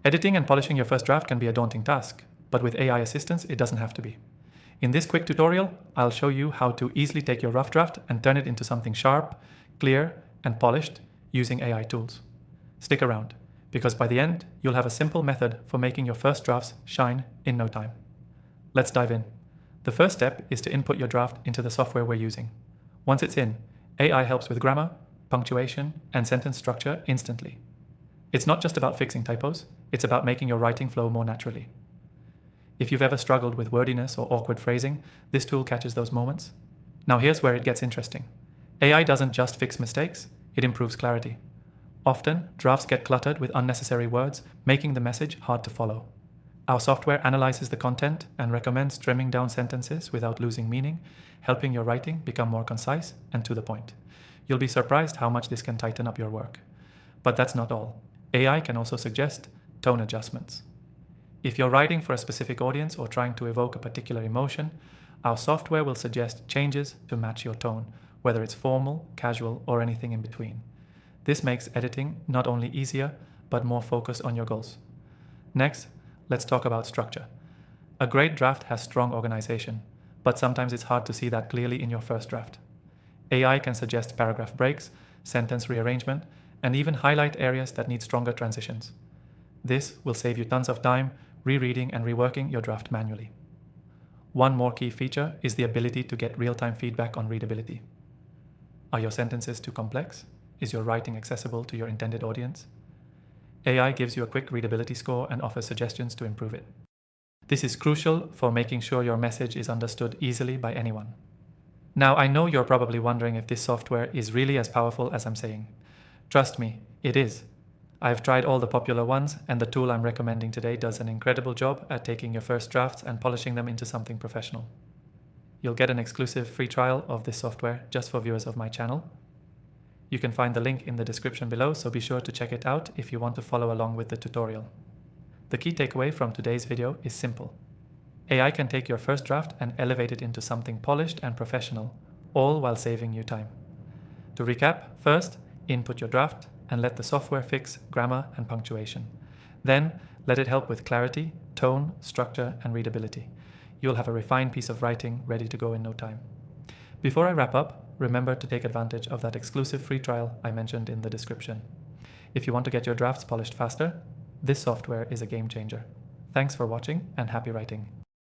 Editing and polishing your first draft can be a daunting task, but with AI assistance, it doesn't have to be. In this quick tutorial, I'll show you how to easily take your rough draft and turn it into something sharp, clear, and polished using AI tools. Stick around, because by the end, you'll have a simple method for making your first drafts shine in no time. Let's dive in. The first step is to input your draft into the software we're using. Once it's in, AI helps with grammar, punctuation, and sentence structure instantly. It's not just about fixing typos, it's about making your writing flow more naturally. If you've ever struggled with wordiness or awkward phrasing, this tool catches those moments. Now here's where it gets interesting. AI doesn't just fix mistakes, it improves clarity. Often, drafts get cluttered with unnecessary words, making the message hard to follow. Our software analyzes the content and recommends trimming down sentences without losing meaning, helping your writing become more concise and to the point. You'll be surprised how much this can tighten up your work. But that's not all. AI can also suggest tone adjustments. If you're writing for a specific audience or trying to evoke a particular emotion, our software will suggest changes to match your tone, whether it's formal, casual, or anything in between. This makes editing not only easier, but more focused on your goals. Next, let's talk about structure. A great draft has strong organization, but sometimes it's hard to see that clearly in your first draft. AI can suggest paragraph breaks, sentence rearrangement, and even highlight areas that need stronger transitions. This will save you tons of time rereading and reworking your draft manually. One more key feature is the ability to get real-time feedback on readability. Are your sentences too complex? Is your writing accessible to your intended audience? AI gives you a quick readability score and offers suggestions to improve it. This is crucial for making sure your message is understood easily by anyone. Now, I know you're probably wondering if this software is really as powerful as I'm saying. Trust me, it is. I've tried all the popular ones, and the tool I'm recommending today does an incredible job at taking your first drafts and polishing them into something professional. You'll get an exclusive free trial of this software just for viewers of my channel. You can find the link in the description below, so be sure to check it out if you want to follow along with the tutorial. The key takeaway from today's video is simple. AI can take your first draft and elevate it into something polished and professional, all while saving you time. To recap, first, input your draft and let the software fix grammar and punctuation. Then, let it help with clarity, tone, structure, and readability. You'll have a refined piece of writing ready to go in no time. Before I wrap up, remember to take advantage of that exclusive free trial I mentioned in the description. If you want to get your drafts polished faster, this software is a game changer. Thanks for watching and happy writing.